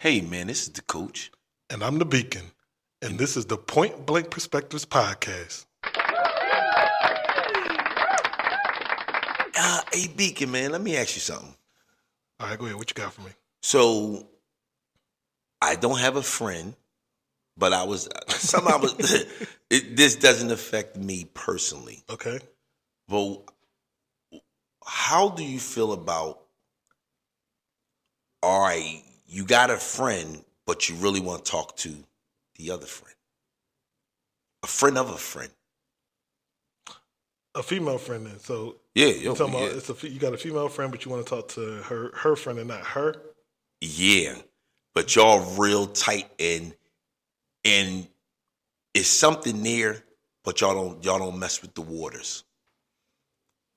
Hey, man, this is the coach. And I'm the Beacon. And this is the Point Blank Perspectives podcast. Hey, Beacon, man, let me ask you something. All right, go ahead. What you got for me? So, I don't have a friend, but this doesn't affect me personally. Okay. But how do you feel about, all right, you got a friend, but you really want to talk to the other friend? A friend of a friend. A female friend then. So Yeah, you're talking about you got a female friend, but you want to talk to her friend and not her? Yeah. But y'all real tight and it's something there, but y'all don't mess with the waters.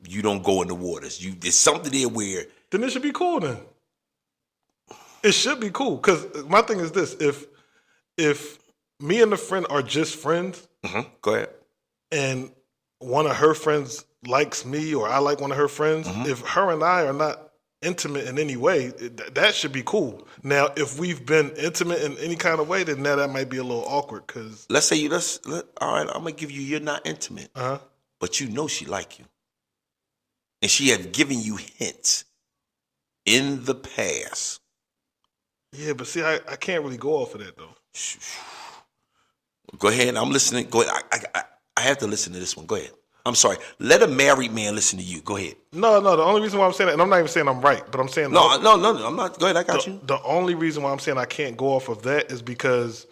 You don't go in the waters. There's something there where Then it should be cool then. It should be cool. Because my thing is this, if me and the friend are just friends, go ahead. And one of her friends likes me or I like one of her friends, if her and I are not intimate in any way, that should be cool. Now, if we've been intimate in any kind of way, then that might be a little awkward. Because Let's say all right, I'm gonna give you're not intimate, but you know she like you, and she have given you hints in the past. Yeah, but see, I can't really go off of that though. Go ahead, I'm listening. Go ahead. I have to listen to this one. Go ahead. I'm sorry. Let a married man listen to you. Go ahead. No. The only reason why I'm saying that, and I'm not even saying I'm right, but I'm saying No. I'm not. Go ahead. I got you. The only reason why I'm saying I can't go off of that is because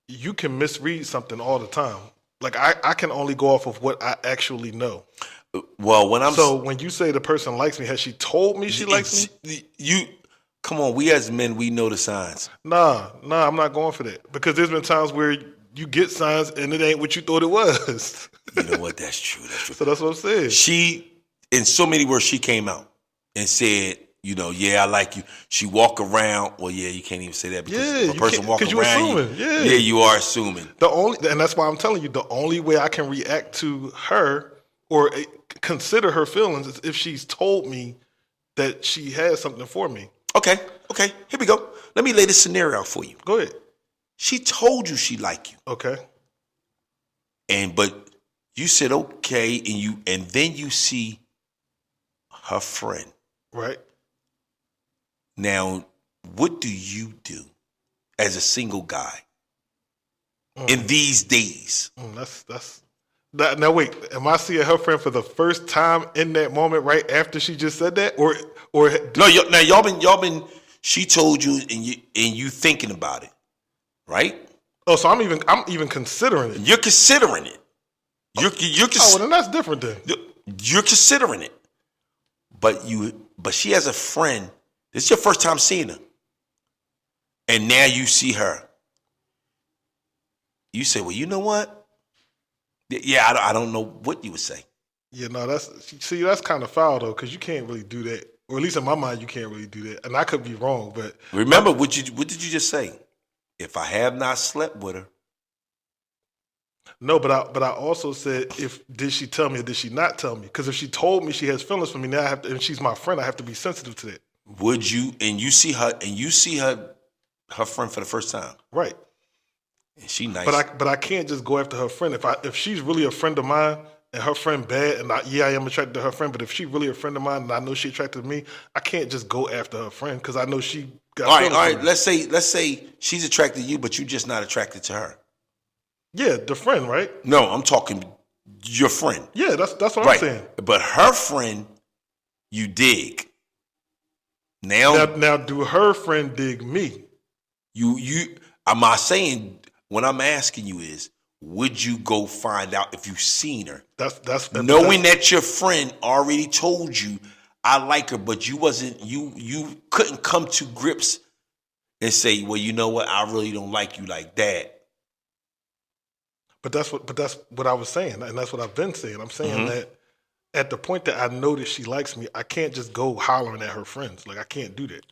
you can misread something all the time. Like I can only go off of what I actually know. Well, when you say the person likes me, has she told me she likes me? You come on. We as men, we know the signs. Nah, I'm not going for that because there's been times where you get signs and it ain't what you thought it was. You know what? That's true. So that's what I'm saying. She, in so many words, she came out and said, yeah, I like you. She walk around. Well, yeah, you can't even say that because if a person walk around, you are assuming. And that's why I'm telling you, the only way I can react to her or consider her feelings is if she's told me that she has something for me. Okay. Here we go. Let me lay this scenario out for you. Go ahead. She told you she like you. Okay. But you said okay, and then you see her friend. Right. Now, what do you do as a single guy in these days? Now wait, am I seeing her friend for the first time in that moment right after she just said that, or no? Y'all been. She told you, and you thinking about it, right? Oh, so I'm even considering it. You're considering it. Well, then that's different then. You're considering it, but she has a friend. This is your first time seeing her, and now you see her. You say, well, you know what? Yeah, I don't know what you would say. Yeah, no, that's kind of foul though, because you can't really do that, or at least in my mind, you can't really do that. And I could be wrong, but remember what did you just say? If I have not slept with her. No, but I also said, did she tell me or did she not tell me? Because if she told me she has feelings for me, now I have to, and she's my friend, I have to be sensitive to that. Would you? And you see her friend for the first time, right? And she nice, but I can't just go after her friend. If she's really a friend of mine and her friend bad, and I am attracted to her friend, but if she's really a friend of mine and I know she's attracted to me, I can't just go after her friend because I know she got feelings. All right. Let's say she's attracted to you, but you're just not attracted to her. Yeah, the friend, right? No, I'm talking your friend. Yeah, that's what I'm saying. But her friend, you dig. Now, do her friend dig me? I'm not saying. What I'm asking you is, would you go find out if you've seen her? That's knowing that your friend already told you I like her, but you couldn't come to grips and say, well, you know what, I really don't like you like that. But that's what I was saying, and that's what I've been saying. I'm saying that at the point that I know that she likes me, I can't just go hollering at her friends. Like I can't do that.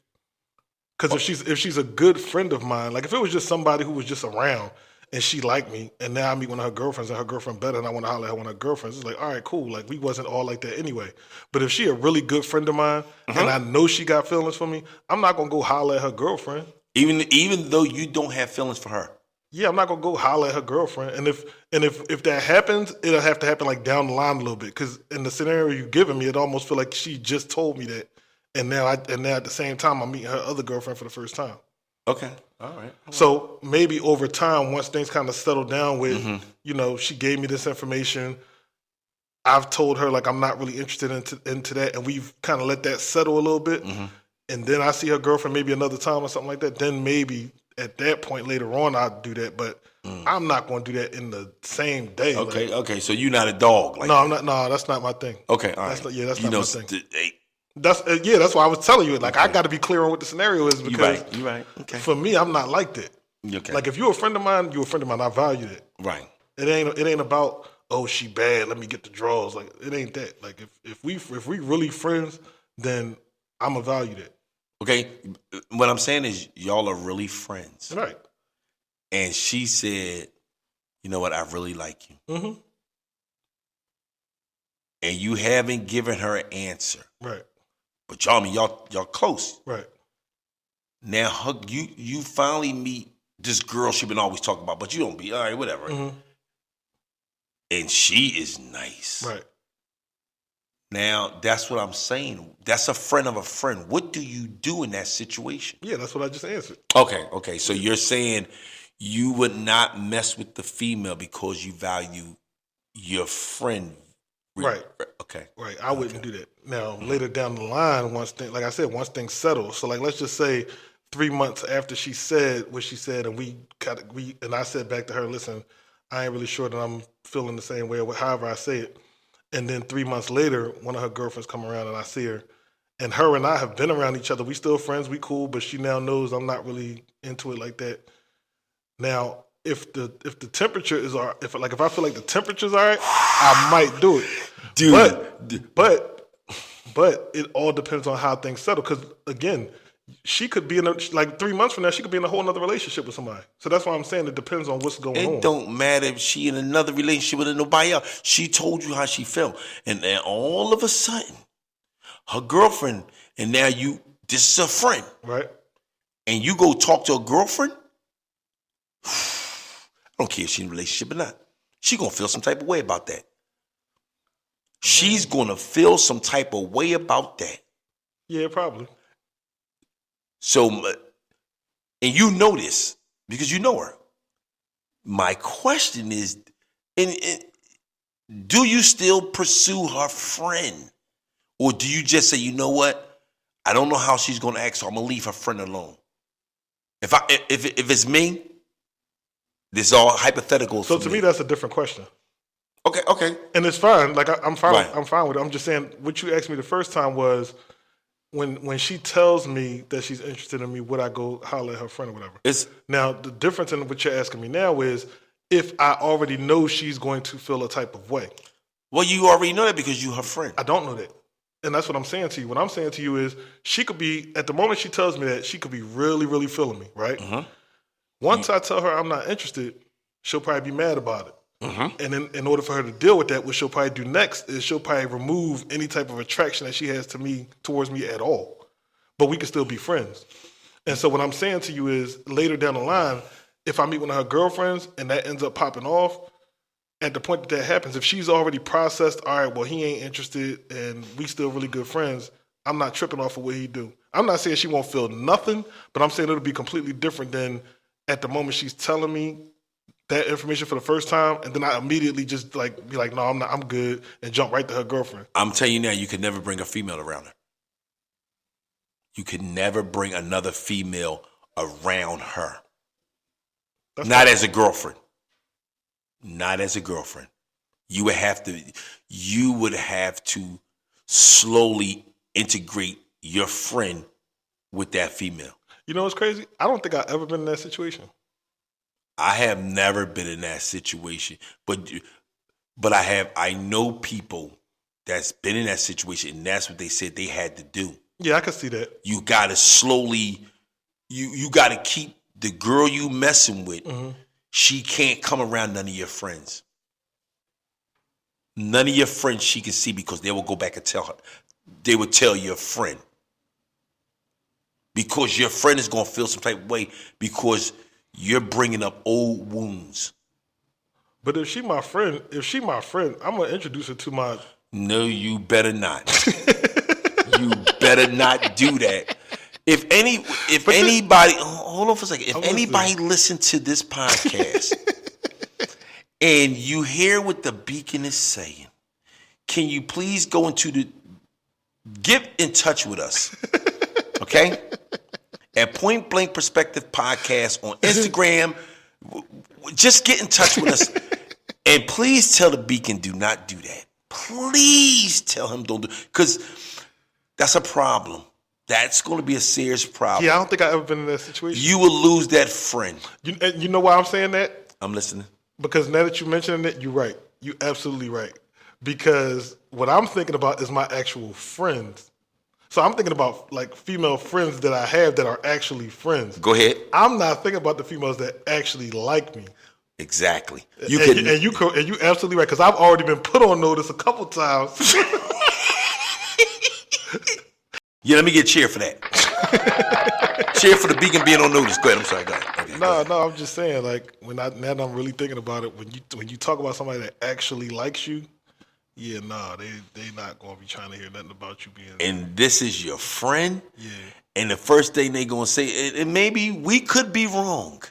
Because if she's a good friend of mine, like if it was just somebody who was just around and she liked me, and now I meet one of her girlfriends and her girlfriend better, and I want to holler at one of her girlfriends, it's like, all right, cool. Like we wasn't all like that anyway. But if she a really good friend of mine and I know she got feelings for me, I'm not gonna go holler at her girlfriend. Even though you don't have feelings for her. Yeah, I'm not gonna go holler at her girlfriend, and if that happens, it'll have to happen like down the line a little bit. Because in the scenario you giving me, it almost feel like she just told me that, and now at the same time I'm meeting her other girlfriend for the first time. Okay, all right. So maybe over time, once things kind of settle down with, she gave me this information. I've told her like I'm not really interested into that, and we've kind of let that settle a little bit. And then I see her girlfriend maybe another time or something like that. Then maybe at that point later on I'd do that, but I'm not going to do that in the same day. Okay. So you're not a dog. No, I'm not. No, that's not my thing. Okay, all right. That's not my thing. Hey, That's why I was telling you. Like I got to be clear on what the scenario is because you're right. Okay. For me, I'm not like that. Okay. Like if you're a friend of mine, you're a friend of mine. I value that. Right. It ain't about, oh, she bad, let me get the draws. Like it ain't that. Like if we really friends, then I'ma value that. Okay. What I'm saying is y'all are really friends. Right. And she said, you know what, I really like you. Mm-hmm. And you haven't given her an answer. Right. But y'all close. Right. Now you finally meet this girl she been always talking about, but you don't be all right, whatever. Mm-hmm. And she is nice. Right. Now, that's what I'm saying. That's a friend of a friend. What do you do in that situation? Yeah, that's what I just answered. Okay. So you're saying you would not mess with the female because you value your friend. Right. Okay. Right. I wouldn't do that. Now, later down the line, once things settle. So like let's just say 3 months after she said what she said and I said back to her, listen, I ain't really sure that I'm feeling the same way or however I say it. And then 3 months later, one of her girlfriends come around and I see her. And her and I have been around each other. We still friends, we cool, but she now knows I'm not really into it like that. Now, if the temperature is if I feel like the temperature's all right, I might do it. Dude. But it all depends on how things settle. Because again, she could be like 3 months from now, she could be in a whole other relationship with somebody. So that's why I'm saying it depends on what's going on. It don't matter if she in another relationship with nobody else. She told you how she felt. And then all of a sudden, her girlfriend, and now this is a friend. Right. And you go talk to a girlfriend, I don't care if she's in a relationship or not. She gonna feel some type of way about that. She's gonna feel some type of way about that. Yeah, probably. So, and you know this because you know her. My question is, do you still pursue her friend? Or do you just say, you know what? I don't know how she's going to act, so I'm going to leave her friend alone. If it's me, this is all hypothetical. So to me, that's a different question. Okay. And it's fine. Like I'm fine. Right. I'm fine with it. I'm just saying what you asked me the first time was, when she tells me that she's interested in me, would I go holler at her friend or whatever? Now, the difference in what you're asking me now is if I already know she's going to feel a type of way. Well, you already know that because you're her friend. I don't know that. And that's what I'm saying to you. What I'm saying to you is she could be, at the moment she tells me that, she could be really, really feeling me, right? Mm-hmm. Once I tell her I'm not interested, she'll probably be mad about it. Mm-hmm. And then in order for her to deal with that, what she'll probably do next is she'll probably remove any type of attraction that she has towards me at all. But we can still be friends. And so what I'm saying to you is later down the line, if I meet one of her girlfriends and that ends up popping off, at the point that happens, if she's already processed, all right, well, he ain't interested and we still really good friends, I'm not tripping off of what he do. I'm not saying she won't feel nothing, but I'm saying it'll be completely different than at the moment she's telling me that information for the first time, and then I immediately just be like, no, I'm good, and jump right to her girlfriend. I'm telling you now, you could never bring a female around her. You could never bring another female around her. Not as a girlfriend. Not as a girlfriend. You would have to slowly integrate your friend with that female. You know what's crazy? I don't think I've ever been in that situation. I have never been in that situation, but I know people that's been in that situation, and that's what they said they had to do. Yeah, I can see that. You got to slowly, you got to keep the girl you messing with. Mm-hmm. She can't come around none of your friends. None of your friends she can see because they will go back and tell her. They would tell your friend. because your friend is going to feel some type of way because you're bringing up old wounds. But if she my friend, I'm gonna introduce her to my. No, you better not. You better not do that. If anybody, hold on for a second. If anybody listen to this podcast and you hear what the Beacon is saying, can you please get in touch with us, okay? At Point Blank Perspective Podcast on Instagram. Just get in touch with us, and please tell the Beacon do not do that. Please tell him don't do, because that's a problem. That's going to be a serious problem. Yeah, I don't think I've ever been in that situation. You will lose that friend. You know why I'm saying that? I'm listening. Because now that you're mentioning it, you're right. You're absolutely right. Because what I'm thinking about is my actual friends. So I'm thinking about like female friends that I have that are actually friends. Go ahead. I'm not thinking about the females that actually like me. Exactly. And you absolutely right, because I've already been put on notice a couple times. Yeah, let me get a cheer for that. Cheer for the Beacon being on notice. Go ahead. I'm sorry. Go ahead. Okay, No, I'm just saying, like, now that I'm really thinking about it, when you talk about somebody that actually likes you, yeah, they not gonna be trying to hear nothing about you being. And this is your friend. Yeah. And the first thing they gonna say, and maybe we could be wrong,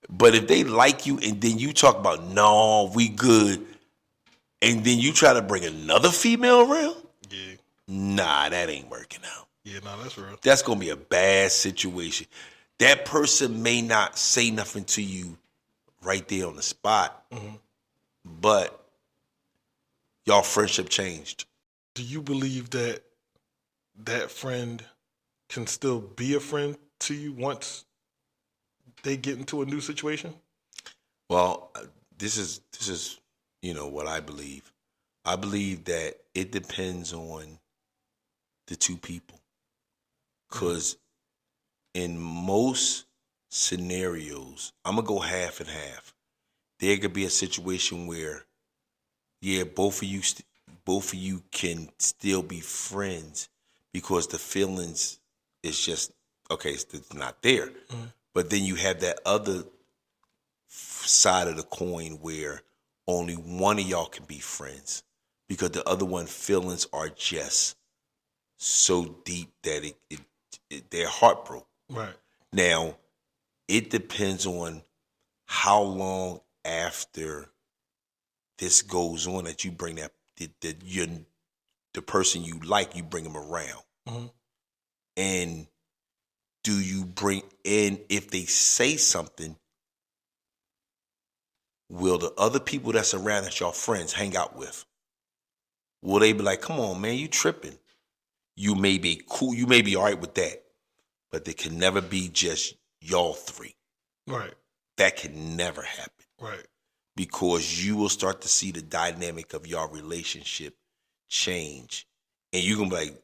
but if they like you and then you talk about no, we good, and then you try to bring another female around, Yeah. Nah, that ain't working out. Yeah, no, that's real. That's gonna be a bad situation. That person may not say nothing to you right there on the spot, but y'all friendship changed. Do you believe that that friend can still be a friend to you once they get into a new situation? Well, this is what I believe. I believe that it depends on the two people, because in most scenarios, I'm gonna go half and half. There could be a situation where, yeah, both of you can still be friends because the feelings is just okay. It's not there. But then you have that other side of the coin where only one of y'all can be friends because the other one feelings are just so deep that they're heartbroken. Right. Now, it depends on how long after this goes on that you bring the person you like, you bring them around. And do you bring in, if they say something, will the other people that's around that y'all friends hang out with, will they be like, come on, man, you tripping? You may be cool, you may be all right with that, but they can never be just y'all three. Right. That can never happen. Right. Because you will start to see the dynamic of your relationship change. And you're going to be like,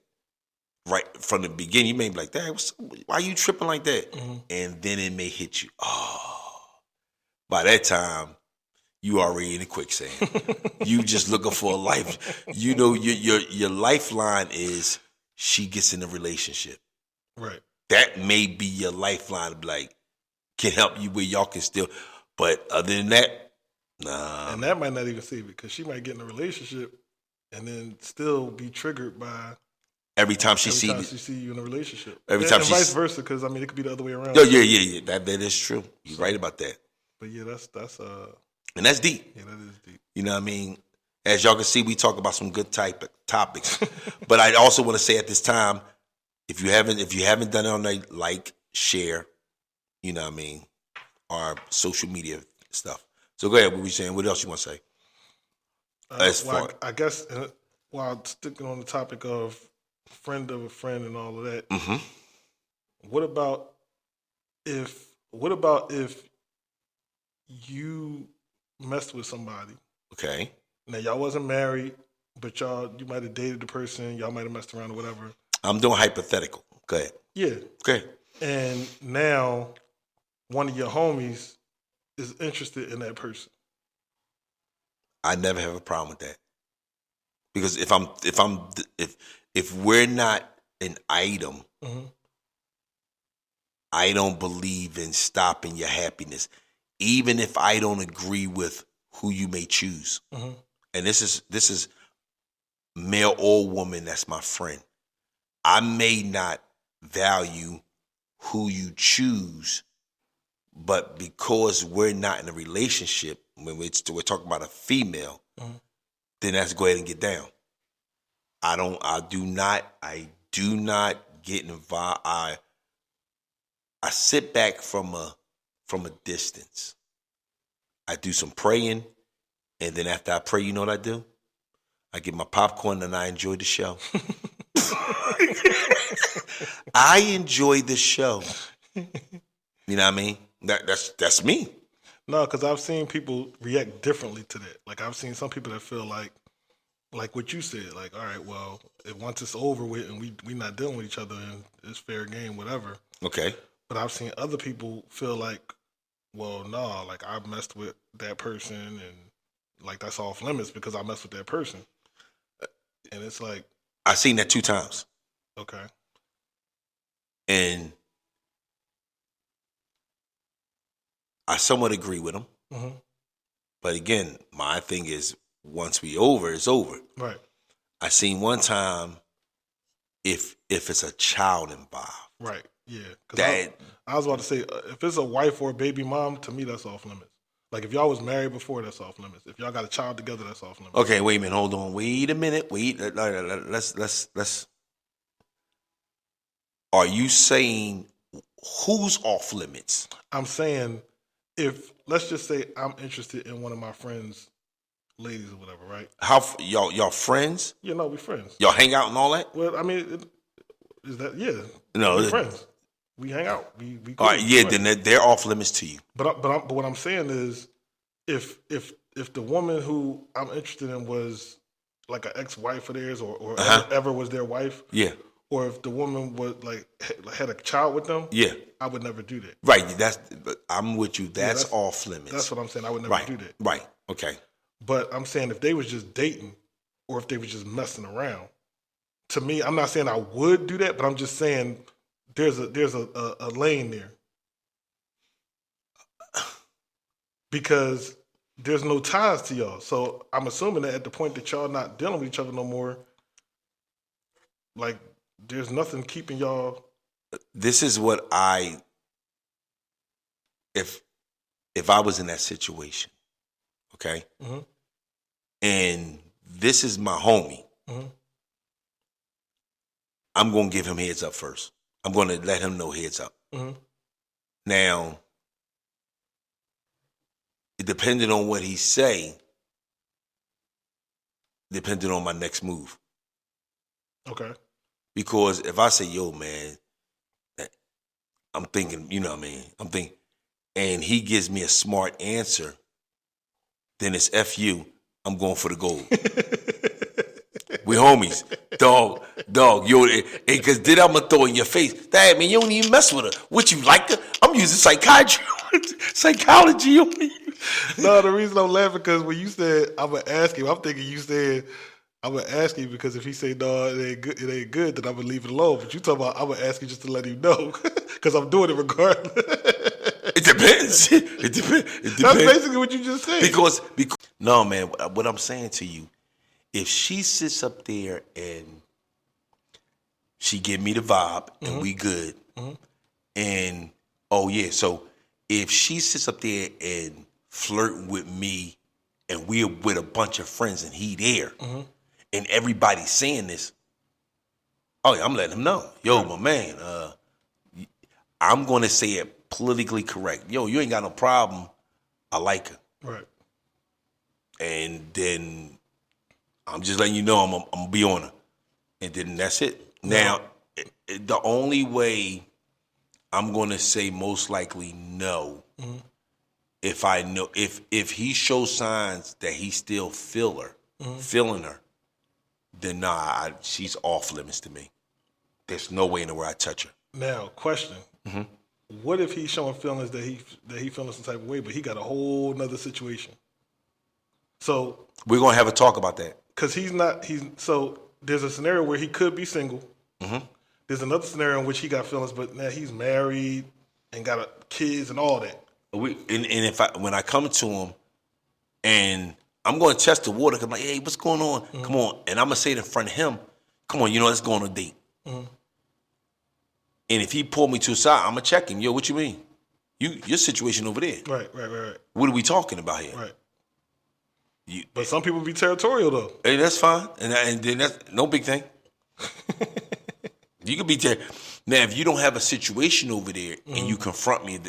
right from the beginning, you may be like, Dad, why are you tripping like that? And then it may hit you. Oh, by that time, you already in the quicksand. You just looking for a life. You know, your lifeline is she gets in a relationship. Right. That may be your lifeline to be like, can help you where y'all can still. But other than that, nah. And that might not even see it, because she might get in a relationship and then still be triggered by every time she see you in a relationship. Every time and vice versa, because I mean it could be the other way around. Yeah. That is true. You're right about that. But yeah, that's and that's deep. Yeah, that is deep. You know what I mean? As y'all can see, we talk about some good topics. But I also want to say at this time, if you haven't done it on the like, share, you know what I mean, our social media stuff. So go ahead. What were you saying? What else you want to say? I guess while sticking on the topic of friend of a friend and all of that, what about if you messed with somebody? Okay. Now y'all wasn't married, but you might have dated the person, y'all might have messed around or whatever. I'm doing hypothetical. Go ahead. Yeah. Okay. And now one of your homies is interested in that person. I never have a problem with that. Because if we're not an item, I don't believe in stopping your happiness, even if I don't agree with who you may choose. Mhm. And this is male or woman that's my friend. I may not value who you choose, but because we're not in a relationship, when we're talking about a female, Mhm. then let's go ahead and get down. I do not get involved. I sit back from a distance. I do some praying, and then after I pray, you know what I do? I get my popcorn and I enjoy the show. I enjoy the show. You know what I mean? That's me. No, because I've seen people react differently to that. Like I've seen some people that feel like what you said, like, all right, well, if once it's over with and we not dealing with each other and it's fair game, whatever. Okay. But I've seen other people feel like, well, no, like I messed with that person and like that's off limits because I messed with that person. And it's like, I've seen that 2 times. okay. And I somewhat agree with them. Mm-hmm. But again, my thing is once we over, it's over. Right. I seen one time if it's a child involved. Right. Yeah. That I was about to say, if it's a wife or a baby mom, to me, that's off limits. Like if y'all was married before, that's off limits. If y'all got a child together, that's off limits. okay, wait a minute, hold on. Wait a minute. Let's Are you saying who's off limits? I'm saying if let's just say I'm interested in one of my friends' ladies or whatever, right? How y'all friends? You know, we friends. Y'all hang out and all that? Well, I mean, is that No, we friends. We hang out. We all right, yeah, friends. then they're off limits to you. But what I'm saying is, if the woman who I'm interested in was like an ex-wife of theirs or ever was their wife, Yeah, or if the woman was like had a child with them, yeah, I would never do that. right. I'm with you. That's off limits. That's what I'm saying. I would never do that. Right. Okay. But I'm saying if they was just dating, or if they was just messing around, to me, I'm not saying I would do that, but I'm just saying there's a lane there because there's no ties to y'all. So I'm assuming that at the point that y'all not dealing with each other no more, like there's nothing keeping y'all. This is what if I was in that situation, okay, Mm-hmm. and this is my homie, Mm-hmm. I'm gonna give him heads up first. I'm gonna let him know heads up. Mm-hmm. Now, depending on what he say, depending on my next move. Okay. Because if I say, yo, man, I'm thinking, you know what I mean? I'm thinking, and he gives me a smart answer, then it's F you. I'm going for the gold. We homies. Dog, yo, because then I'm going to throw in your face. Dad, man, you don't even mess with her. What, you like her? I'm using psychology on you. No, the reason I'm laughing because when you said I'm gonna ask him, I'm thinking you said I'm gonna ask him because if he say no, it ain't good, then I'm gonna leave it alone. But you talking about I'm gonna ask you just to let him know because I'm doing it regardless. It depends. It depends. That's basically what you just said. Because no, man. What I'm saying to you, if she sits up there and she give me the vibe and we good, and oh yeah, so if she sits up there and flirting with me, and we're with a bunch of friends and he there, and everybody's saying this, oh yeah, I'm letting him know, yo, my man, I'm gonna say it politically correct. Yo, you ain't got no problem. I like her. Right. And then I'm just letting you know I'm gonna be on her. And then that's it. Now, the only way I'm gonna say most likely no, if I know if he shows signs that he still feeling her, then nah, she's off limits to me. There's no way in the world I touch her. Now, question: what if he's showing feelings that he feeling some type of way, but he got a whole nother situation? So we're gonna have a talk about that. Because so there's a scenario where he could be single. There's another scenario in which he got feelings, but now he's married. and got kids and all that. When I come to him and I'm going to test the water, I'm like, hey, what's going on? Mm-hmm. Come on. And I'm going to say it in front of him, come on, let's go on a date. Mm-hmm. And if he pulled me to the side, I'm going to check him. Yo, what you mean? Your situation over there. Right. What are we talking about here? Right. But some people be territorial, though. Hey, that's fine. And then that's no big thing. You could be now, if you don't have a situation over there and you confront me,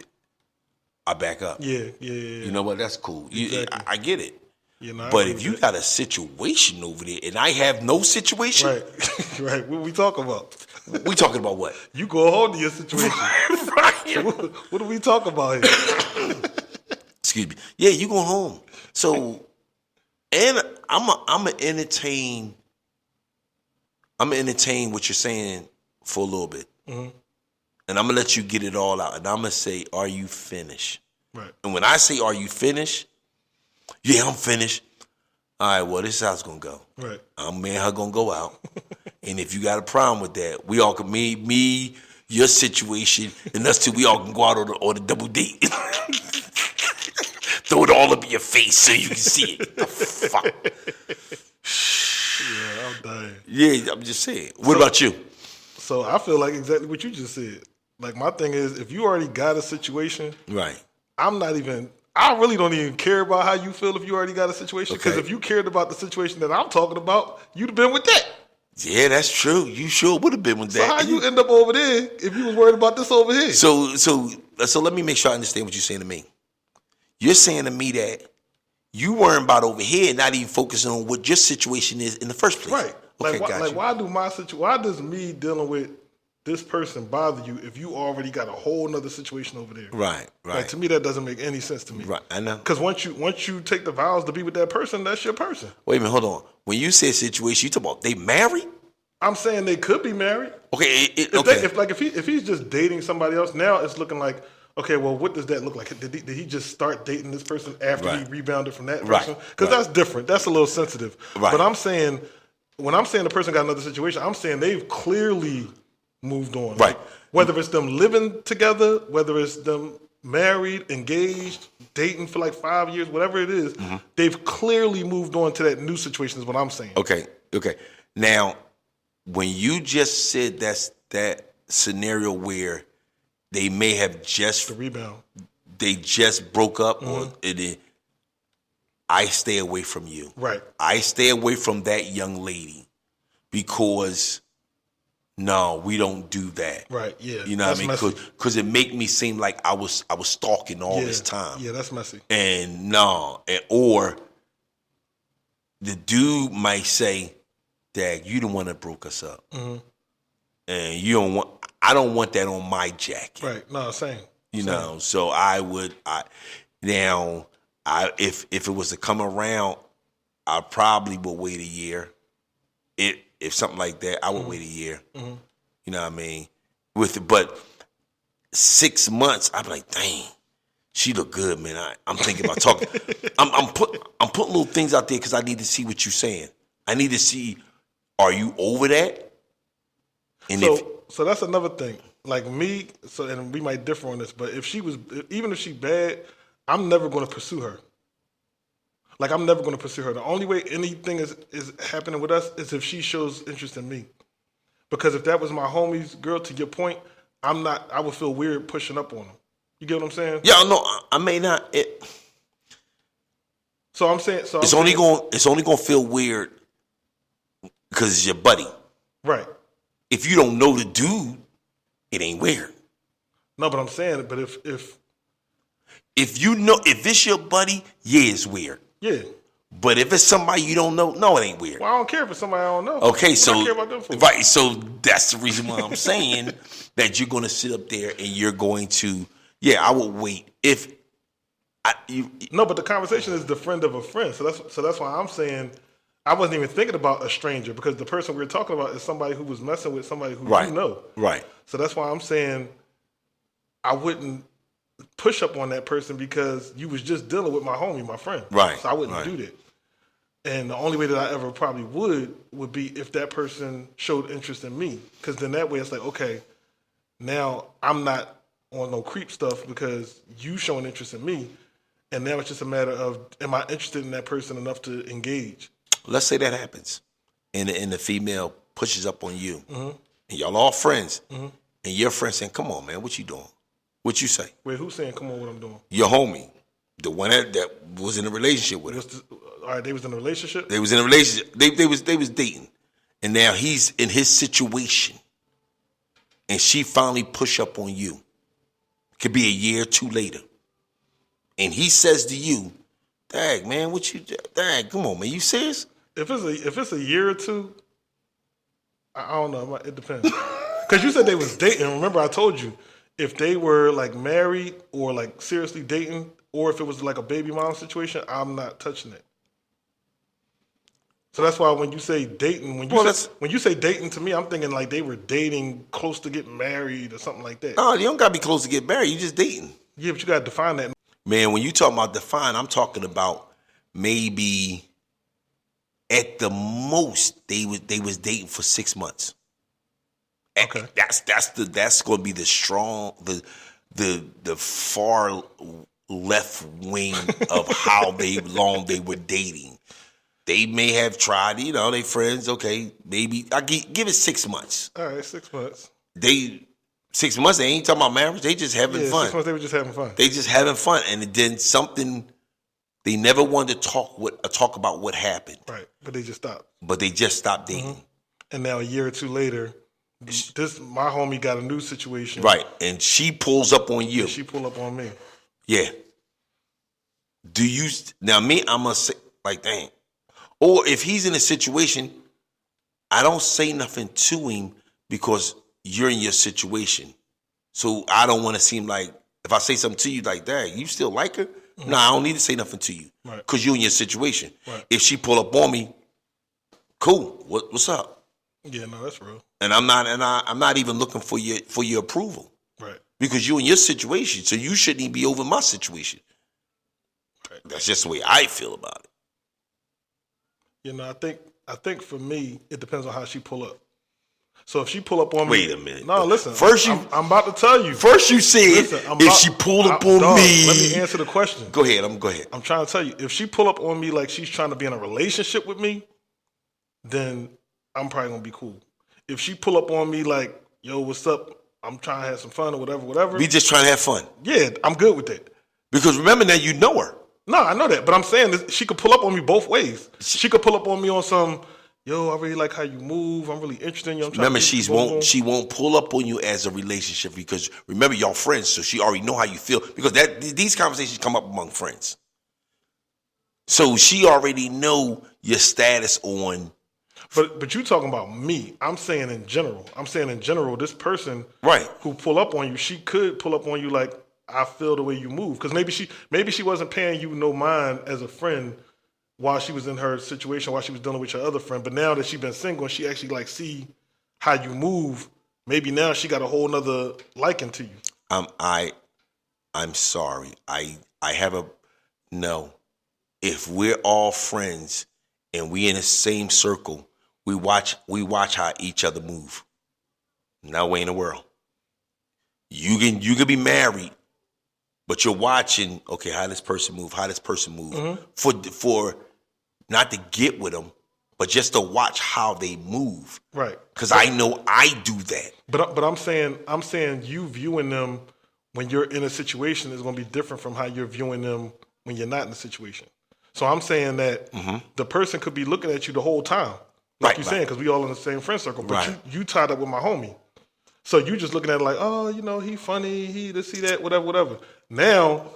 I back up. Yeah. You know what? That's cool. Exactly. I get it. Yeah, but if you got a situation over there and I have no situation, right. What we talking about? We talking about what? You go home to your situation. Right. What do we talk about here? Excuse me. Yeah, you going home. So, and I'm gonna entertain what you're saying for a little bit. Mm-hmm. And I'm going to let you get it all out. And I'm going to say, are you finished? Right. And when I say, are you finished? Yeah, I'm finished. All right, well, this is how it's going to go. Right. I'm me and her going to go out. And if you got a problem with that, we all can, me, your situation, and us two, we all can go out on a double date. Throw it all up in your face so you can see it. The fuck? Yeah, I'm dying. Yeah, I'm just saying. What about you? So I feel like exactly what you just said. Like my thing is, if you already got a situation, right? I really don't even care about how you feel if you already got a situation. Because if you cared about the situation that I'm talking about, you'd have been with that. Yeah, that's true. You sure would have been with that. So how you end up over there if you was worried about this over here? So let me make sure I understand what you're saying to me. You're saying to me that you worrying about over here, not even focusing on what your situation is in the first place. Right. Okay, why does me dealing with this person bother you if you already got a whole nother situation over there? Right. Like to me, that doesn't make any sense to me. Right, I know. Because once you take the vows to be with that person, that's your person. Wait a minute, hold on. When you say situation, you talk about they married? I'm saying they could be married. Okay, if he's just dating somebody else, now it's looking like, okay, well, what does that look like? Did he just start dating this person after he rebounded from that person? Because that's different. That's a little sensitive. Right. But I'm saying, when I'm saying the person got another situation, I'm saying they've clearly moved on. Right. Whether it's them living together, whether it's them married, engaged, dating for like 5 years, whatever it is, they've clearly moved on to that new situation is what I'm saying. Okay. Now, when you just said that's that scenario where they may have just The rebound. They just broke up, or I stay away from you. Right. I stay away from that young lady because no, we don't do that. Right. Yeah. You know what I mean? Because it make me seem like I was stalking all this time. Yeah, that's messy. And no, or the dude might say, "Dad, you the one that broke us up, and you don't want. I don't want that on my jacket." Right. No, same. You know, so if it was to come around, I probably would wait a year. If something like that, I would wait a year. You know what I mean? But 6 months, I'd be like, dang, she look good, man. I'm thinking about talking. I'm putting little things out there because I need to see what you're saying. I need to see, are you over that? And so that's another thing. Like me, and we might differ on this, but even if she bad, I'm never going to pursue her. Like, I'm never going to pursue her. The only way anything is happening with us is if she shows interest in me. Because if that was my homie's girl, to your point, I would feel weird pushing up on him. You get what I'm saying? Yeah, no, I may not. So I'm saying, it's only going to feel weird because it's your buddy. Right. If you don't know the dude, it ain't weird. No, but I'm saying, but if you know, if it's your buddy, yeah, it's weird. Yeah. But if it's somebody you don't know, no, it ain't weird. Well, I don't care if it's somebody I don't know. Okay, so I care about them for? Right, so that's the reason why I'm saying that you're going to sit up there and you're going to, I would wait. No, but the conversation is the friend of a friend. So that's why I'm saying I wasn't even thinking about a stranger, because the person we're talking about is somebody who was messing with somebody who you know. Right. So that's why I'm saying I wouldn't push up on that person because you was just dealing with my homie, my friend. Right. So I wouldn't do that. And the only way that I ever probably would be if that person showed interest in me. Because then that way it's like, okay, now I'm not on no creep stuff because you showing interest in me, and now it's just a matter of am I interested in that person enough to engage? Let's say that happens, and the female pushes up on you, and y'all all friends, and your friend saying, "Come on, man, what you doing?" What you say? Wait, who's saying, "Come on, what I'm doing"? Your homie, the one that was in a relationship with her. All right, they was in a relationship. They was in a relationship. They was dating, and now he's in his situation, and she finally push up on you. Could be a year or two later, and he says to you, "Dag, man, what you? Dag, come on, man, you serious?" If it's a year or two, I don't know. It depends. Because you said they was dating. Remember, I told you if they were like married or like seriously dating, or if it was like a baby mom situation, I'm not touching it. So that's why when you say dating, when you say dating to me, I'm thinking like they were dating close to getting married or something like that. No, you don't gotta be close to get married. You just dating. Yeah, but you gotta define that. Man, when you talking about define, I'm talking about maybe at the most they was dating for 6 months. Okay, that's going to be the strong the far left wing of how long they were dating. They may have tried, they friends. Okay, maybe I give it 6 months. All right, 6 months. 6 months. They ain't talking about marriage. They just having fun. 6 months. They were just having fun. They just having fun, and then something. They never wanted to talk about what happened. Right, but they just stopped. But they just stopped dating. And now a year or two later, my homie got a new situation. Right, and she pulls up on you. And she pull up on me. Yeah. Do you now? Me, I'm gonna say like, dang. Or if he's in a situation, I don't say nothing to him because you're in your situation. So I don't want to seem like if I say something to you like that, you still like her? No, I don't need to say nothing to you because you're in your situation. Right. If she pull up on me, cool. What's up? Yeah, no, that's real. And I'm not even looking for your approval. Right. Because you're in your situation, so you shouldn't even be over my situation. Right. That's just the way I feel about it. I think for me, it depends on how she pull up. So if she pull up on me, wait a minute. No, listen. First, I'm about to tell you. First, you said if she pulled up on me. Let me answer the question. Go ahead. Go ahead. I'm trying to tell you. If she pull up on me like she's trying to be in a relationship with me, then I'm probably gonna be cool. If she pull up on me like, "Yo, what's up? I'm trying to have some fun or whatever." We just trying to have fun. Yeah, I'm good with that. Because remember now, you know her. No, I know that, but I'm saying that she could pull up on me both ways. She could pull up on me on some, "Yo, I really like how you move. I'm really interested in you." Remember, she won't pull up on you as a relationship because remember y'all friends, so she already know how you feel because these conversations come up among friends. So she already know your status on. But you talking about me? I'm saying in general. This person who pull up on you, she could pull up on you like, "I feel the way you move," because maybe she wasn't paying you no mind as a friend while she was in her situation, while she was dealing with your other friend. But now that she's been single and she actually like see how you move, maybe now she got a whole nother liking to you. I'm sorry. I have a no. If we're all friends and we in the same circle, we watch how each other move. No way in the world. You can be married, but you're watching, okay, how this person move, for not to get with them, but just to watch how they move. Right. Because I know I do that. But I'm saying you viewing them when you're in a situation is going to be different from how you're viewing them when you're not in a situation. So I'm saying that the person could be looking at you the whole time, like you're saying, because we all in the same friend circle. But you tied up with my homie. So you just looking at it like, "Oh, he funny, he this, he that, whatever. Now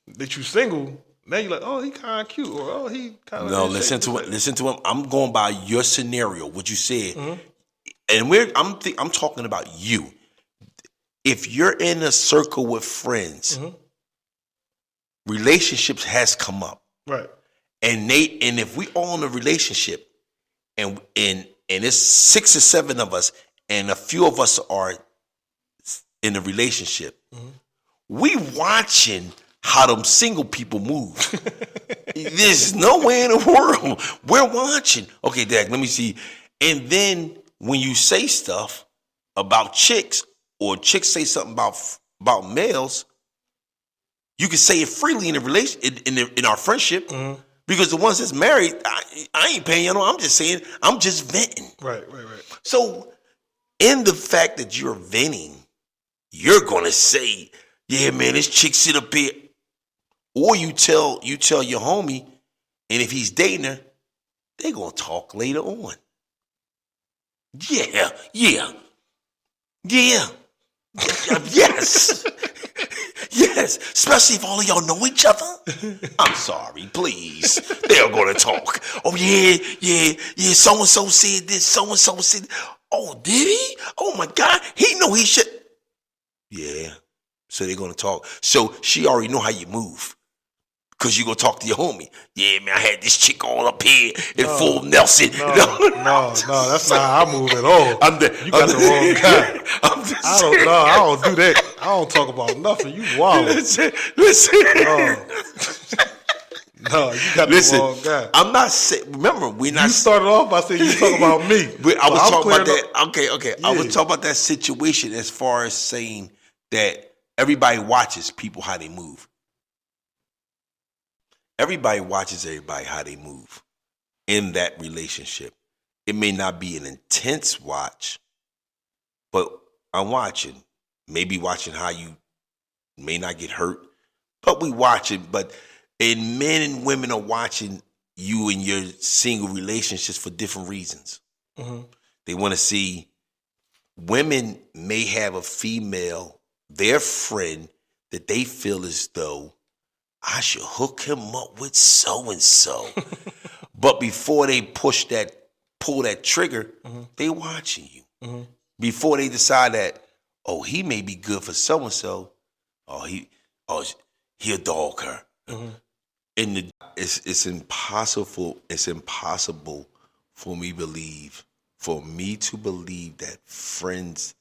that you single, now you're like, "Oh, he kind of cute," or "Oh, he kind of." No, listen to him. I'm going by your scenario, what you said, and I'm talking about you. If you're in a circle with friends, relationships has come up, right? And if we all in a relationship, and it's 6 or 7 of us, and a few of us are in a relationship, we watching how them single people move. There's no way in the world. We're watching. Okay, Dad, let me see. And then when you say stuff about chicks, or chicks say something about males, you can say it freely in a relation in our friendship. Because the ones that's married, I ain't paying you no. I'm just saying, I'm just venting. Right. So, in the fact that you're venting, you're gonna say, "Yeah, man, this chick sit up here," or you tell your homie, and if he's dating her, they gonna talk later on. Yeah. Yes. Yes, especially if all of y'all know each other. I'm sorry, please. They're gonna talk. Oh yeah. So-and-so said this, so-and-so said. Oh, did he? Oh my God, he know he should. Yeah. So they're gonna talk. So she already know how you move. Cause you gonna talk to your homie. Yeah, man, I had this chick all up here in full Nelson. No, that's not how I move at all. You got the wrong guy. I don't do that. I don't talk about nothing. You wild. Listen. No, you got the wrong guy. I'm not saying. Remember, You started off by saying you talk about me. I was talking about that. Okay. Yeah. I was talking about that situation as far as saying that everybody watches people how they move. Everybody watches everybody how they move in that relationship. It may not be an intense watch, but I'm watching. Maybe watching how you may not get hurt, but we watching. But and men and women are watching you in your single relationships for different reasons. They want to see. Women may have a female, their friend, that they feel as though I should hook him up with so-and-so. But before they pull that trigger, they watching you. Before they decide that, oh, he may be good for so-and-so. He'll dog her. And it's impossible for me to believe that friends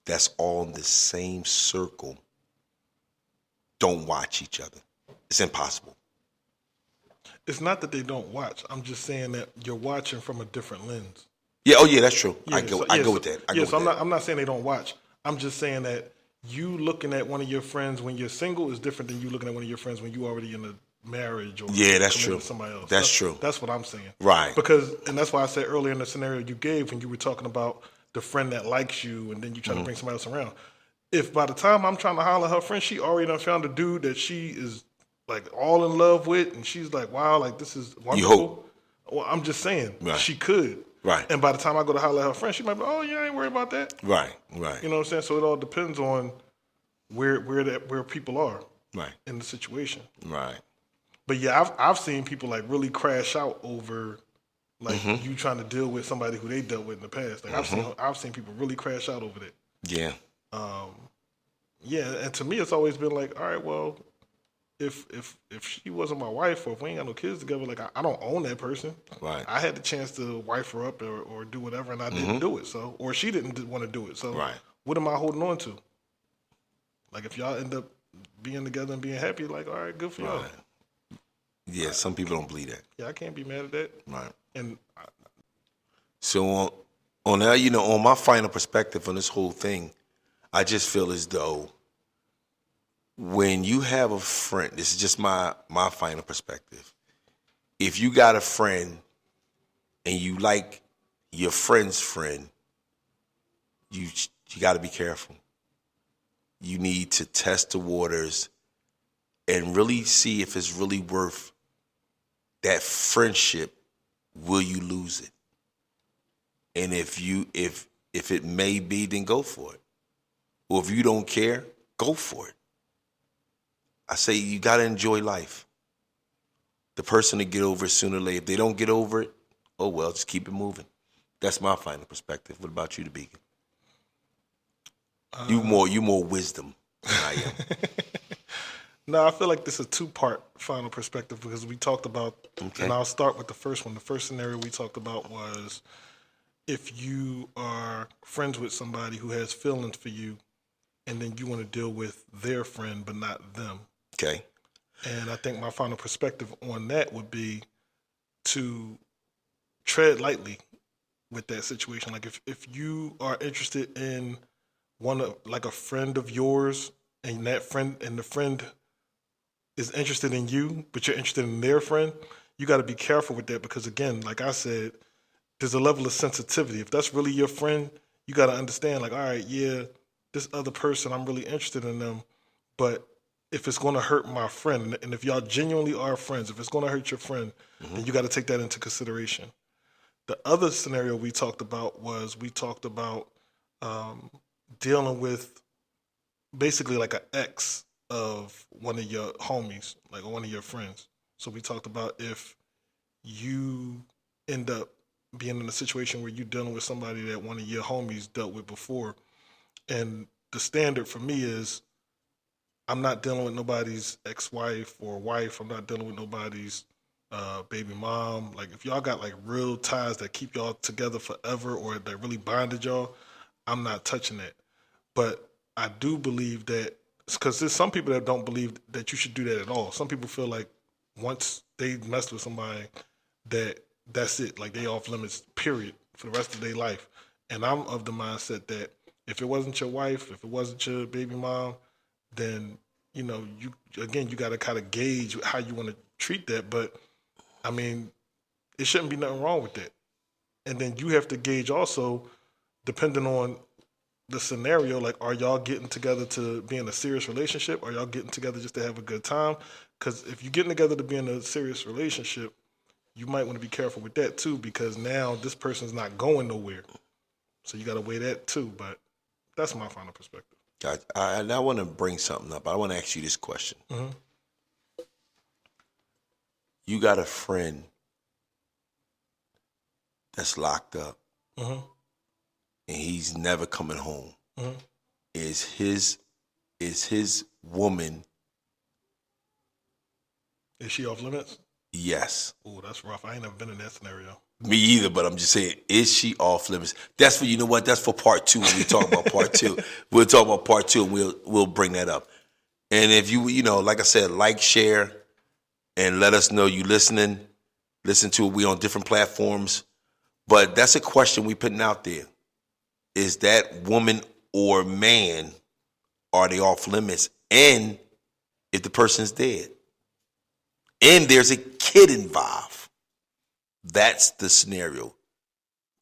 that's all in the same circle don't watch each other. It's impossible. It's not that they don't watch. I'm just saying that you're watching from a different lens. Yeah. Oh, yeah. That's true. Yeah, I go with that. I'm not saying they don't watch. I'm just saying that you looking at one of your friends when you're single is different than you looking at one of your friends when you already in a marriage or that's true. with somebody else. That's true. That's what I'm saying. Right. And that's why I said earlier in the scenario you gave when you were talking about the friend that likes you and then you try to bring somebody else around. If by the time I'm trying to holler at her friend, she already done found a dude that she is like all in love with, and she's like, wow, like this is wonderful. You hope. Well, I'm just saying, Right. She could. Right. And by the time I go to holler at her friend, she might be, oh, yeah, I ain't worried about that. Right. You know what I'm saying? So it all depends on where people are in the situation. Right. But yeah, I've seen people like really crash out over like you trying to deal with somebody who they dealt with in the past. Like I've seen people really crash out over that. Yeah. Yeah, and to me it's always been like, all right, well, if she wasn't my wife or if we ain't got no kids together, like I don't own that person. Right. I had the chance to wife her up or do whatever, and I didn't do it. So, or she didn't want to do it. So, what am I holding on to? Like, if y'all end up being together and being happy, like, all right, good for y'all. Yeah, some people don't believe that. Yeah, I can't be mad at that. Right. And so on that, on my final perspective on this whole thing, I just feel as though when you have a friend, this is just my final perspective. If you got a friend and you like your friend's friend, you got to be careful. You need to test the waters and really see if it's really worth that friendship. Will you lose it? And if it may be, then go for it. Or if you don't care, go for it. I say you got to enjoy life. The person to get over it sooner or later. If they don't get over it, oh well, just keep it moving. That's my final perspective. What about you, Beacon? You more wisdom than I am. No, I feel like this is a two-part final perspective because we talked about, and I'll start with the first one. The first scenario we talked about was if you are friends with somebody who has feelings for you and then you want to deal with their friend but not them. Okay. And I think my final perspective on that would be to tread lightly with that situation. Like if you are interested in like a friend of yours and the friend is interested in you, but you're interested in their friend, you got to be careful with that because, again, like I said, there's a level of sensitivity. If that's really your friend, you got to understand, like, all right, yeah, this other person, I'm really interested in them, but if it's going to hurt my friend, and if y'all genuinely are friends, if it's going to hurt your friend, then you got to take that into consideration. The other scenario we talked about dealing with basically like an ex of one of your homies, like one of your friends. So we talked about if you end up being in a situation where you're dealing with somebody that one of your homies dealt with before. And the standard for me is I'm not dealing with nobody's ex-wife or wife. I'm not dealing with nobody's baby mom. Like if y'all got like real ties that keep y'all together forever or that really bonded y'all, I'm not touching that. But I do believe that, because there's some people that don't believe that you should do that at all. Some people feel like once they mess with somebody, that's it. Like they off limits, period, for the rest of their life. And I'm of the mindset that if it wasn't your wife, if it wasn't your baby mom, then, you got to kind of gauge how you want to treat that. But, I mean, it shouldn't be nothing wrong with that. And then you have to gauge also, depending on the scenario, like, are y'all getting together to be in a serious relationship? Are y'all getting together just to have a good time? Because if you're getting together to be in a serious relationship, you might want to be careful with that too, because now this person's not going nowhere. So you got to weigh that too. But that's my final perspective. I want to bring something up. I want to ask you this question. Mm-hmm. You got a friend that's locked up, mm-hmm. and he's never coming home. Mm-hmm. Is his woman? Is she off limits? Yes. Oh, that's rough. I ain't never been in that scenario. Me either, but I'm just saying, is she off limits? That's for, you know what? That's for part 2 when we talk about part 2. We'll talk about part 2 and we'll bring that up. And if you like I said, like, share, and let us know you listening. Listen to it. We on different platforms. But that's a question we putting out there. Is that woman or man, are they off limits? And if the person's dead. And there's a kid involved. That's the scenario.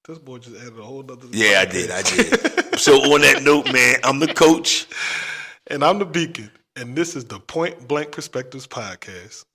This boy just added a whole nother. Yeah, podcast. I did. So on that note, man, I'm the coach. And I'm the beacon. And this is the Point Blank Perspectives podcast.